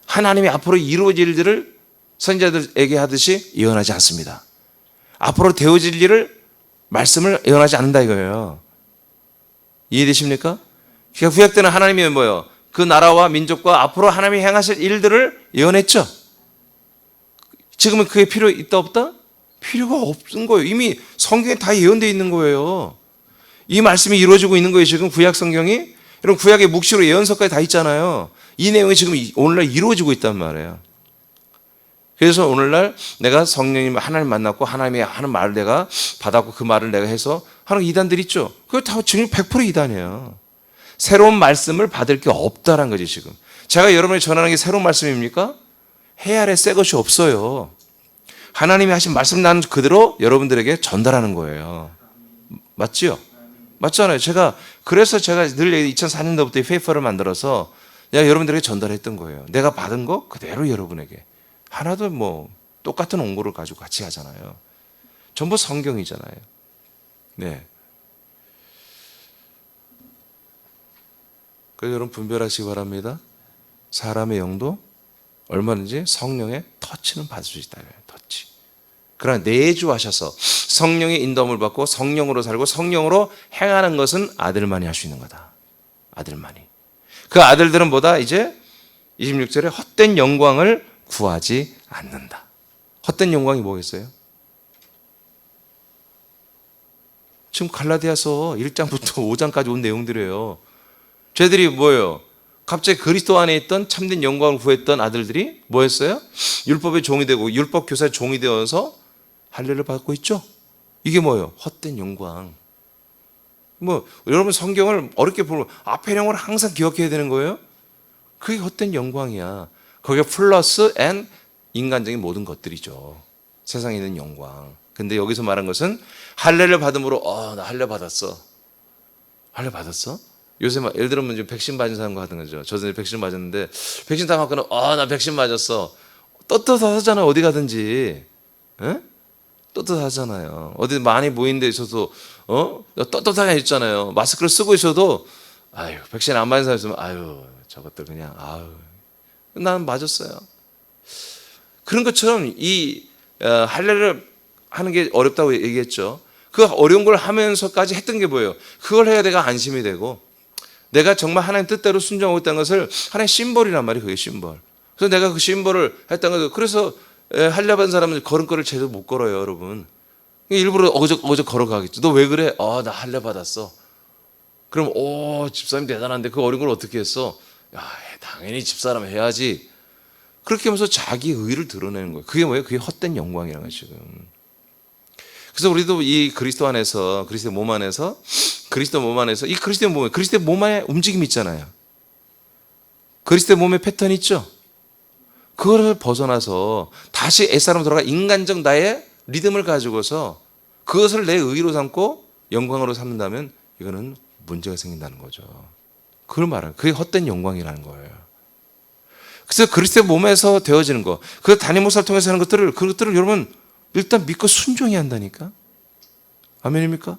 하나님이 앞으로 이루어질 일들을 선지자들에게 하듯이 예언하지 않습니다. 앞으로 되어질 일을 말씀을 예언하지 않는다 이거예요. 이해되십니까? 그러니까 구약 때는 하나님이 뭐예요? 그 나라와 민족과 앞으로 하나님이 행하실 일들을 예언했죠. 지금은 그게 필요 있다 없다? 필요가 없는 거예요. 이미 성경에 다 예언되어 있는 거예요. 이 말씀이 이루어지고 있는 거예요. 지금 구약 성경이. 여러분 구약의 묵시로 예언서까지 다 있잖아요. 이 내용이 지금 오늘날 이루어지고 있단 말이에요. 그래서 오늘날 내가 성령님 하나님 만났고 하나님이 하는 말을 내가 받았고 그 말을 내가 해서 하는 이단들 있죠. 그거 다 지금 100% 이단이에요. 새로운 말씀을 받을 게 없다는 거지 지금. 제가 여러분이 전하는 게 새로운 말씀입니까? 해 아래 새 것이 없어요. 하나님이 하신 말씀 나는 그대로 여러분들에게 전달하는 거예요. 맞지요? 맞잖아요. 그래서 제가 늘 2004년도부터 페이퍼를 만들어서 내가 여러분들에게 전달했던 거예요. 내가 받은 거 그대로 여러분에게. 하나도 뭐 똑같은 원고를 가지고 같이 하잖아요. 전부 성경이잖아요. 네. 그래서 여러분 분별하시기 바랍니다. 사람의 영도 얼마든지 성령의 터치는 받을 수 있다. 터치. 그러나 내주하셔서 성령의 인도함을 받고 성령으로 살고 성령으로 행하는 것은 아들만이 할 수 있는 거다. 아들만이. 그 아들들은 뭐다? 이제 26절에 헛된 영광을 구하지 않는다. 헛된 영광이 뭐겠어요? 지금 갈라디아서 1장부터 5장까지 온 내용들이에요. 쟤들이 뭐예요? 갑자기 그리스도 안에 있던 참된 영광을 구했던 아들들이 뭐였어요? 율법의 종이 되고 율법 교사의 종이 되어서 할례를 받고 있죠. 이게 뭐예요? 헛된 영광. 뭐 여러분 성경을 어렵게 보면 앞에 내용을 항상 기억해야 되는 거예요. 그게 헛된 영광이야. 거기에 플러스 앤 인간적인 모든 것들이죠. 세상에 있는 영광. 근데 여기서 말한 것은 할례를 받음으로 나 할례 받았어. 할례 받았어? 요새 막 예를 들면 지금 백신 맞은 사람과 하던 거죠. 저도 백신 맞았는데 백신 다 맞고는 나 백신 맞았어. 떳떳하잖아요. 어디 가든지. 에? 떳떳하잖아요. 어디 많이 모인 데 있어도 떳떳하게 있잖아요. 마스크를 쓰고 있어도 백신 안 맞은 사람 있으면 저것들 그냥 나는 맞았어요. 그런 것처럼 이 할례를 하는 게 어렵다고 얘기했죠. 그 어려운 걸 하면서까지 했던 게 뭐예요? 그걸 해야 내가 안심이 되고 내가 정말 하나님 뜻대로 순종하고 있다는 것을 하나의 심벌이란 말이에요. 그게 심벌. 그래서 내가 그 심벌을 했다는 거죠. 그래서 할례 받은 사람은 걸음걸이를 제대로 못 걸어요, 여러분. 일부러 어거적 걸어가겠죠. 너 왜 그래? 나 할례 받았어. 그럼 집사님 대단한데 그 어려운 걸 어떻게 했어? 당연히 집사람 해야지. 그렇게 하면서 자기 의를 드러내는 거예요. 그게 뭐예요? 그게 헛된 영광이라는 거예요, 지금. 그래서 우리도 이 그리스도 안에서, 그리스도의 몸 안에서, 이 그리스도의 몸 안에 움직임이 있잖아요. 그리스도의 몸에 패턴이 있죠? 그거를 벗어나서 다시 옛사람으로 돌아가 인간적 나의 리듬을 가지고서 그것을 내 의로 삼고 영광으로 삼는다면 이거는 문제가 생긴다는 거죠. 그걸 말하는 그게 헛된 영광이라는 거예요. 그래서 그리스도의 몸에서 되어지는 거, 그 단임 목사를 통해서 하는 것들을, 그것들을 여러분 일단 믿고 순종해야 한다니까. 아멘입니까?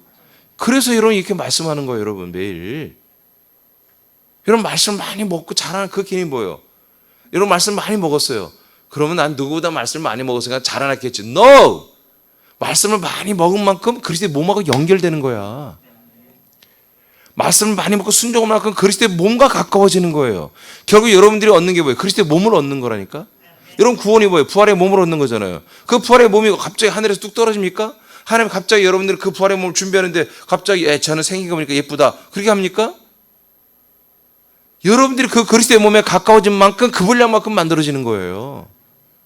그래서 여러분 이렇게 말씀하는 거예요, 여러분 매일. 여러분 말씀 많이 먹고 자라는 그 기능이 뭐예요? 여러분 말씀 많이 먹었어요. 그러면 난 누구보다 말씀을 많이 먹었으니까 자라났겠지. No! 말씀을 많이 먹은 만큼 그리스도의 몸하고 연결되는 거야. 말씀을 많이 먹고 순종한 만큼 그리스도의 몸과 가까워지는 거예요. 결국 여러분들이 얻는 게 뭐예요? 그리스도의 몸을 얻는 거라니까. 여러분 구원이 뭐예요? 부활의 몸을 얻는 거잖아요. 그 부활의 몸이 갑자기 하늘에서 뚝 떨어집니까? 하나님 갑자기 여러분들이 그 부활의 몸을 준비하는데 갑자기 저는 생긴 거 보니까 예쁘다. 그렇게 합니까? 여러분들이 그 그리스도의 몸에 가까워진 만큼 그 분량만큼 만들어지는 거예요.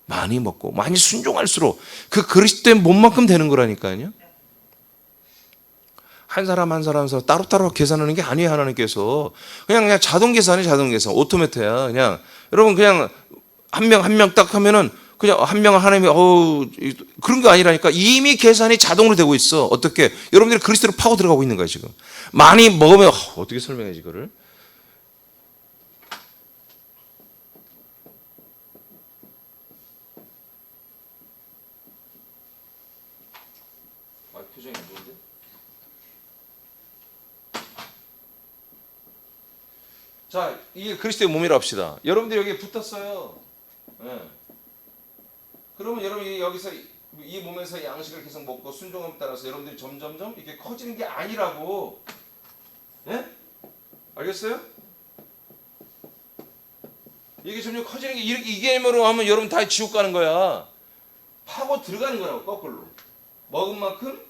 많이 먹고 많이 순종할수록 그 그리스도의 몸만큼 되는 거라니까요. 한 사람 한 사람 따로따로 계산하는 게 아니에요. 하나님께서 그냥 자동 계산이 자동 계산, 오토매트야. 그냥 여러분 그냥 한 명 딱 하면은 그냥 한 명을 하나님이 그런 거 아니라니까. 이미 계산이 자동으로 되고 있어. 어떻게? 여러분들이 그리스도로 파고 들어가고 있는 거야 지금. 많이 먹으면 어떻게 설명해야지 이거를? 표정이 안 좋은데? 자, 이게 그리스도의 몸이라 합시다. 여러분들이 여기에 붙었어요. 네. 그러면 여러분이 여기서 이 몸에서 양식을 계속 먹고 순종함에 따라서 여러분들이 점점점 이렇게 커지는 게 아니라고. 예? 알겠어요? 이게 점점 커지는 게 이게 힘으로 하면 여러분 다 지옥 가는 거야. 파고 들어가는 거라고, 거꾸로. 먹은 만큼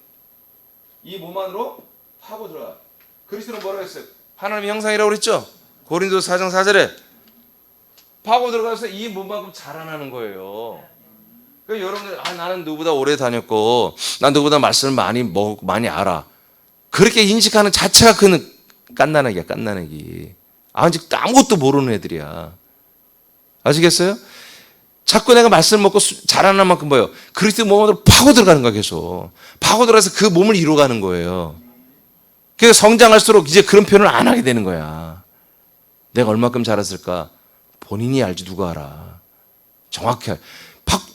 이 몸 안으로 파고 들어가. 그리스도는 뭐라고 했어요? 하나님의 형상이라고 그랬죠? 고린도서 4장 4절에 파고 들어가서 이 몸만큼 자라나는 거예요. 그러니까 여러분들 나는 누구보다 오래 다녔고 난 누구보다 말씀을 많이 알아. 그렇게 인식하는 자체가 그는 깐나내기야. 깐나내기. 아직 아무것도 모르는 애들이야. 아시겠어요? 자꾸 내가 말씀을 먹고 자라는 만큼 뭐예요? 그리스도 몸으로 파고 들어가는 거야. 계속 파고 들어가서 그 몸을 이루어가는 거예요. 그래서 성장할수록 이제 그런 표현을 안 하게 되는 거야. 내가 얼마큼 자랐을까? 본인이 알지 누가 알아. 정확히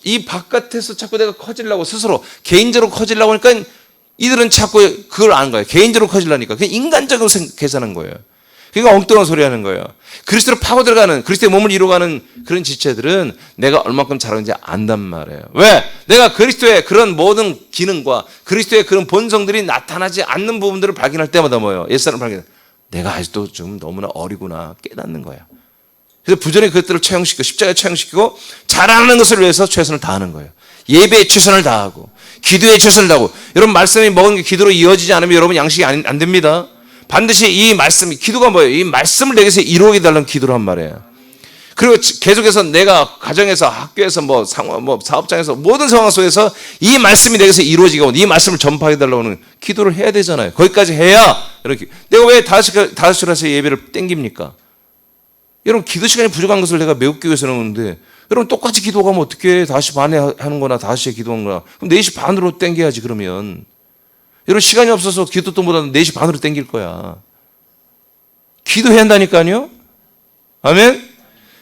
이 바깥에서 자꾸 내가 커지려고 스스로 개인적으로 커지려고 하니까 이들은 자꾸 그걸 아는 거예요. 개인적으로 커지려니까. 그냥 인간적으로 계산한 거예요. 그러니까 엉뚱한 소리 하는 거예요. 그리스도로 파고들어가는, 그리스도의 몸을 이루어가는 그런 지체들은 내가 얼마큼 잘하는지 안단 말이에요. 왜? 내가 그리스도의 그런 모든 기능과 그리스도의 그런 본성들이 나타나지 않는 부분들을 발견할 때마다 뭐예요? 옛사람을 발견해. 내가 아직도 좀 너무나 어리구나 깨닫는 거예요. 그래서 부전히 그것들을 처형시키고 십자가에 처형시키고 잘하는 것을 위해서 최선을 다하는 거예요. 예배에 최선을 다하고 기도에 최선을 다하고. 여러분 말씀이 먹은 게 기도로 이어지지 않으면 여러분 양식이 안 됩니다. 반드시 이 말씀이, 기도가 뭐예요? 이 말씀을 내게서 이루어게 달라는 기도를 한 말이에요. 그리고 계속해서 내가 가정에서 학교에서 뭐 사업장에서 모든 상황 속에서 이 말씀이 내게서 이루어지게 하고 이 말씀을 전파해 달라고 하는 기도를 해야 되잖아요. 거기까지 해야 이렇게. 내가 왜 5시라서 예배를 땡깁니까? 여러분 기도 시간이 부족한 것을 내가 메우기 위해서 놓는데 여러분 똑같이 기도하면 어떻게 5시 반에 하는 거나 5시에 기도하는 거나 그럼 4시 반으로 땡겨야지 그러면. 여러분 시간이 없어서 기도도 못하면 4시 반으로 땡길 거야. 기도해야 한다니까요. 아멘.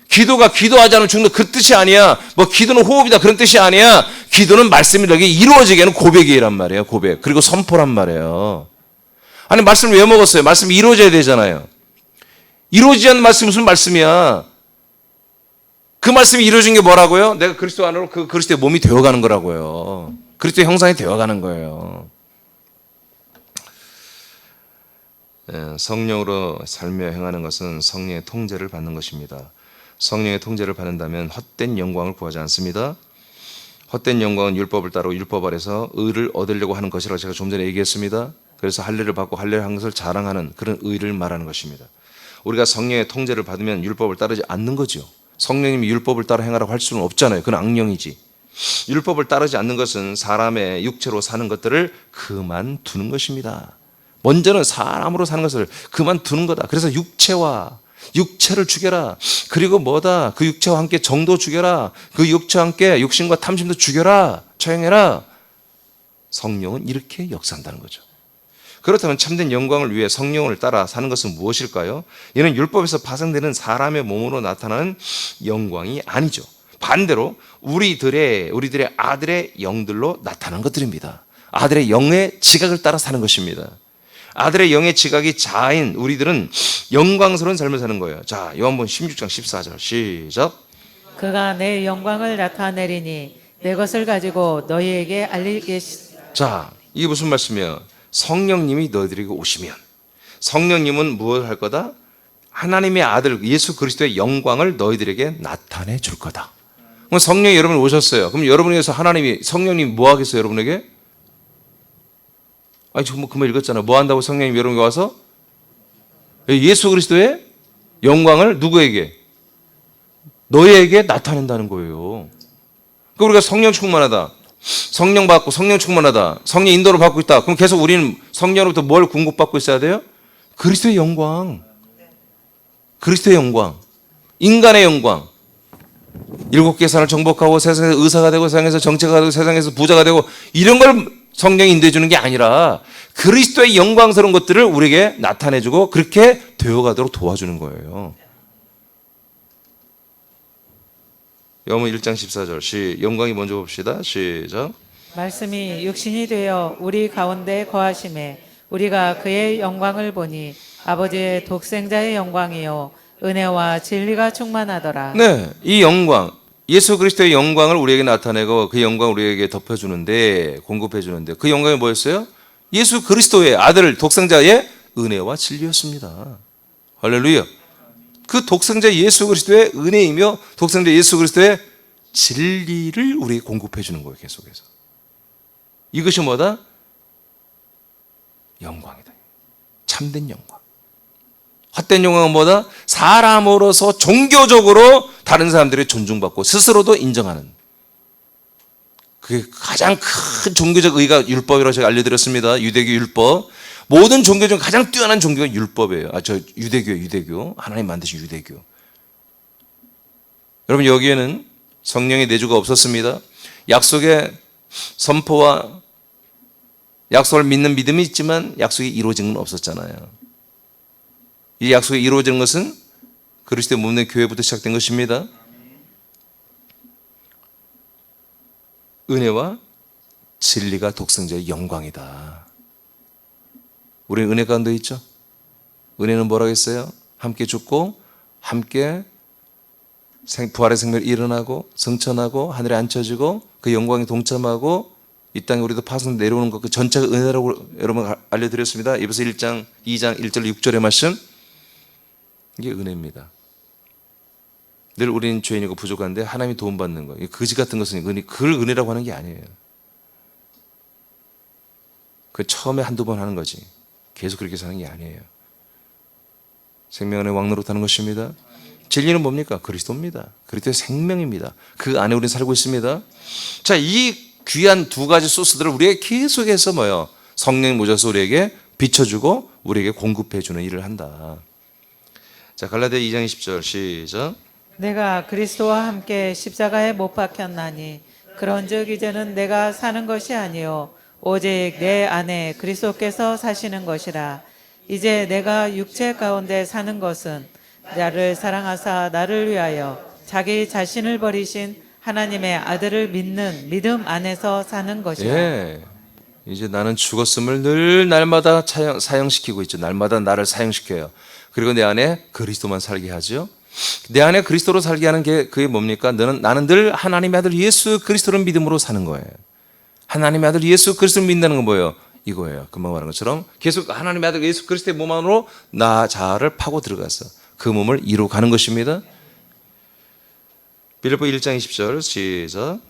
기도가 기도하지 않으면 죽는 그 뜻이 아니야. 뭐 기도는 호흡이다 그런 뜻이 아니야. 기도는 말씀이 너에게 이루어지게 하는 고백이란 말이에요. 고백. 그리고 선포란 말이에요. 아니 말씀을 왜 먹었어요? 말씀이 이루어져야 되잖아요. 이루어지지 않는 말씀이 무슨 말씀이야? 그 말씀이 이루어진 게 뭐라고요? 내가 그리스도 안으로 그 그리스도의 몸이 되어가는 거라고요. 그리스도의 형상이 되어가는 거예요. 성령으로 살며 행하는 것은 성령의 통제를 받는 것입니다. 성령의 통제를 받는다면 헛된 영광을 구하지 않습니다. 헛된 영광은 율법을 따르고 율법 아래서 의를 얻으려고 하는 것이라고 제가 좀 전에 얘기했습니다. 그래서 할례를 받고 할례를 한 것을 자랑하는 그런 의를 말하는 것입니다. 우리가 성령의 통제를 받으면 율법을 따르지 않는 거죠. 성령님이 율법을 따라 행하라고 할 수는 없잖아요. 그건 악령이지. 율법을 따르지 않는 것은 사람의 육체로 사는 것들을 그만두는 것입니다. 먼저는 사람으로 사는 것을 그만두는 거다. 그래서 육체를 죽여라. 그리고 뭐다? 그 육체와 함께 정도 죽여라. 그 육체와 함께 욕심과 탐심도 죽여라. 처형해라. 성령은 이렇게 역사한다는 거죠. 그렇다면 참된 영광을 위해 성령을 따라 사는 것은 무엇일까요? 이는 율법에서 파생되는 사람의 몸으로 나타나는 영광이 아니죠. 반대로 우리들의 아들의 영들로 나타난 것들입니다. 아들의 영의 지각을 따라 사는 것입니다. 아들의 영의 지각이 자아인 우리들은 영광스러운 삶을 사는 거예요. 자, 요한복음 16장 14절 시작. 그가 내 영광을 나타내리니 내 것을 가지고 너희에게 알리겠습니다. 자, 이게 무슨 말씀이에요? 성령님이 너희들에게 오시면 성령님은 무엇을 할 거다? 하나님의 아들 예수 그리스도의 영광을 너희들에게 나타내 줄 거다. 그럼 성령이 여러분 오셨어요. 그럼 여러분에게서 하나님이 성령님이 뭐 하겠어요? 여러분에게? 아니 정말 그말 읽었잖아. 뭐 한다고 성령님이 여러분에게 와서? 예수 그리스도의 영광을 누구에게? 너희에게 나타낸다는 거예요. 그러니까 우리가 성령 충만하다. 성령 받고 성령 충만하다. 성령 인도를 받고 있다. 그럼 계속 우리는 성령으로부터 뭘 공급받고 있어야 돼요? 그리스도의 영광. 그리스도의 영광. 인간의 영광. 7개 산을 정복하고 세상에서 의사가 되고 세상에서 정치가 되고 세상에서 부자가 되고 이런 걸 성령이 인도해 주는 게 아니라 그리스도의 영광스러운 것들을 우리에게 나타내주고 그렇게 되어가도록 도와주는 거예요. 요한복음 1장 14절 영광이 먼저 봅시다. 시작. 말씀이 육신이 되어 우리 가운데 거하심에 우리가 그의 영광을 보니 아버지의 독생자의 영광이요 은혜와 진리가 충만하더라. 네, 이 영광 예수 그리스도의 영광을 우리에게 나타내고 그 영광을 우리에게 덮여주는데 공급해주는데 그 영광이 뭐였어요? 예수 그리스도의 아들 독생자의 은혜와 진리였습니다. 할렐루야. 그 독생자 예수 그리스도의 은혜이며 독생자 예수 그리스도의 진리를 우리에게 공급해 주는 거예요. 계속해서. 이것이 뭐다? 영광이다. 참된 영광. 헛된 영광은 뭐다? 사람으로서 종교적으로 다른 사람들이 존중받고 스스로도 인정하는. 그게 가장 큰 종교적 의가 율법이라고 제가 알려드렸습니다. 유대교 율법. 모든 종교 중 가장 뛰어난 종교가 율법이에요. 유대교. 하나님 만드신 유대교. 여러분 여기에는 성령의 내주가 없었습니다. 약속의 선포와 약속을 믿는 믿음이 있지만 약속이 이루어진 건 없었잖아요. 이 약속이 이루어지는 것은 그리스도의 몸의 교회부터 시작된 것입니다. 은혜와 진리가 독생자의 영광이다. 우리는 은혜 가운데 있죠. 은혜는 뭐라고 했어요? 함께 죽고 함께 부활의 생명을 일어나고 성천하고 하늘에 앉혀지고 그 영광에 동참하고 이 땅에 우리도 파손 내려오는 것 그 전체가 은혜라고 여러분 알려드렸습니다. 에베소 1장 2장 1절 6절의 말씀, 이게 은혜입니다. 늘 우리는 죄인이고 부족한데 하나님이 도움받는 거예요. 거지 같은 것은 그걸 은혜라고 하는 게 아니에요. 그 처음에 한두 번 하는 거지 계속 그렇게 사는 게 아니에요. 생명 안에 왕노릇하는 것입니다. 진리는 뭡니까? 그리스도입니다. 그리스도의 생명입니다. 그 안에 우리는 살고 있습니다. 자, 이 귀한 두 가지 소스들을 우리에게 계속해서 뭐예요? 성령이 모자서 우리에게 비춰주고 우리에게 공급해주는 일을 한다. 자, 갈라디아 2장 20절 시작. 내가 그리스도와 함께 십자가에 못 박혔나니 그런즉 이제는 내가 사는 것이 아니요 오직 내 안에 그리스도께서 사시는 것이라. 이제 내가 육체 가운데 사는 것은 나를 사랑하사 나를 위하여 자기 자신을 버리신 하나님의 아들을 믿는 믿음 안에서 사는 것이라. 예. 이제 나는 죽었음을 늘 날마다 사형시키고 있죠. 날마다 나를 사형시켜요. 그리고 내 안에 그리스도만 살게 하죠. 내 안에 그리스도로 살게 하는 게 그게 뭡니까? 나는 늘 하나님의 아들 예수 그리스도를 믿음으로 사는 거예요. 하나님의 아들 예수 그리스도를 믿는다는 건 뭐예요? 이거예요. 금방 말한 것처럼 계속 하나님의 아들 예수 그리스도의 몸 안으로 나 자아를 파고 들어가서 그 몸을 이루어가는 것입니다. 빌립보 1장 20절 시작.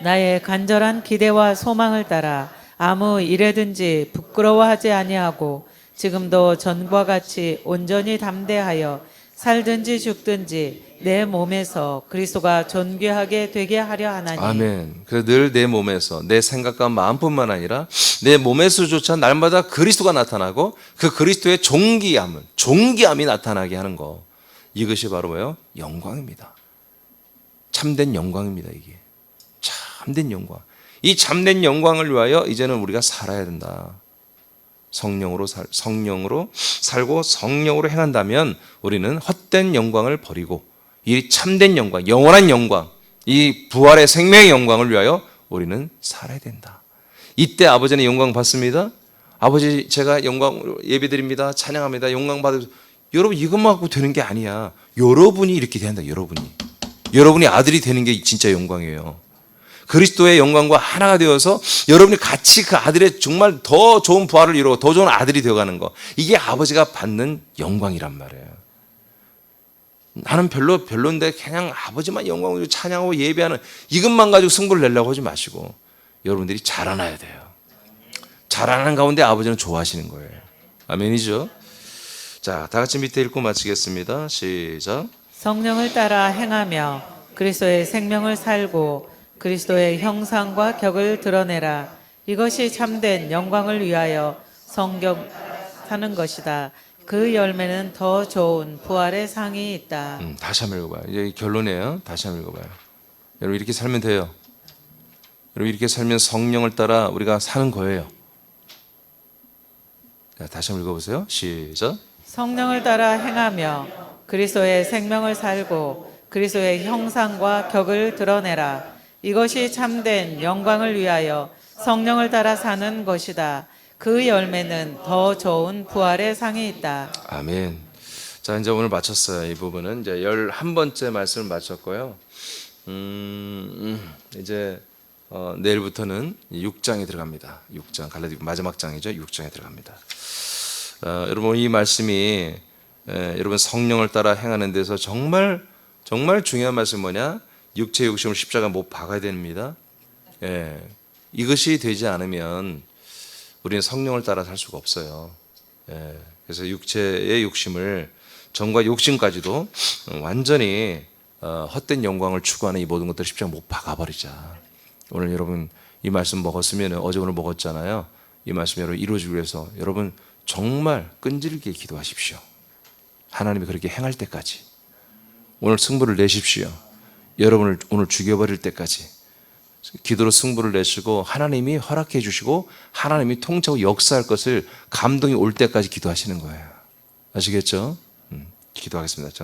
나의 간절한 기대와 소망을 따라 아무 일에든지 부끄러워하지 아니하고 지금도 전과 같이 온전히 담대하여 살든지 죽든지 내 몸에서 그리스도가 존귀하게 되게 하려 하나니. 아멘. 그래서 늘 내 몸에서 내 생각과 마음뿐만 아니라 내 몸에서조차 날마다 그리스도가 나타나고 그 그리스도의 존귀함이 나타나게 하는 거. 이것이 바로 뭐예요? 영광입니다. 참된 영광입니다. 이게 참된 영광. 이 참된 영광을 위하여 이제는 우리가 살아야 된다. 성령으로 살고 성령으로 행한다면 우리는 헛된 영광을 버리고 이 참된 영광, 영원한 영광, 이 부활의 생명의 영광을 위하여 우리는 살아야 된다. 이때 아버지는 영광 받습니다. 아버지 제가 영광 예배드립니다. 찬양합니다. 영광 받으면서 여러분 이것만 갖고 되는 게 아니야. 여러분이 이렇게 된다. 여러분이 아들이 되는 게 진짜 영광이에요. 그리스도의 영광과 하나가 되어서 여러분이 같이 그 아들의 정말 더 좋은 부활을 이루고 더 좋은 아들이 되어가는 거, 이게 아버지가 받는 영광이란 말이에요. 나는 별론데 그냥 아버지만 영광을 찬양하고 예배하는 이것만 가지고 승부를 내려고 하지 마시고 여러분들이 자라나야 돼요. 자라나는 가운데 아버지는 좋아하시는 거예요. 아멘이죠. 자, 다 같이 밑에 읽고 마치겠습니다. 시작. 성령을 따라 행하며 그리스도의 생명을 살고 그리스도의 형상과 격을 드러내라. 이것이 참된 영광을 위하여 성경 사는 것이다. 그 열매는 더 좋은 부활의 상이 있다. 다시 한번 읽어봐요. 이제 결론이에요. 다시 한번 읽어봐요. 여러분 이렇게 살면 돼요. 여러분 이렇게 살면 성령을 따라 우리가 사는 거예요. 자, 다시 한번 읽어보세요. 시작. 성령을 따라 행하며 그리스도의 생명을 살고 그리스도의 형상과 격을 드러내라. 이것이 참된 영광을 위하여 성령을 따라 사는 것이다. 그 열매는 더 좋은 부활의 상이 있다. 아멘. 자, 이제 오늘 마쳤어요. 이 부분은 이제 11번째 말씀을 마쳤고요. 이제 내일부터는 6장에 들어갑니다. 6장 갈라디아 마지막 장이죠. 6장에 들어갑니다. 여러분 이 말씀이 여러분 성령을 따라 행하는 데서 정말 중요한 말씀이 뭐냐? 육체의 욕심을 십자가 못 박아야 됩니다. 예, 이것이 되지 않으면 우리는 성령을 따라 살 수가 없어요. 예, 그래서 육체의 욕심을 정과 욕심까지도 완전히 헛된 영광을 추구하는 이 모든 것들을 십자가 못 박아버리자. 오늘 여러분 이 말씀 먹었으면 어제 오늘 먹었잖아요. 이 말씀 여러분 이루어지기 위해서 여러분 정말 끈질기게 기도하십시오. 하나님이 그렇게 행할 때까지 오늘 승부를 내십시오. 여러분을 오늘 죽여버릴 때까지 기도로 승부를 내시고 하나님이 허락해 주시고 하나님이 통치하고 역사할 것을 감동이 올 때까지 기도하시는 거예요. 아시겠죠? 기도하겠습니다.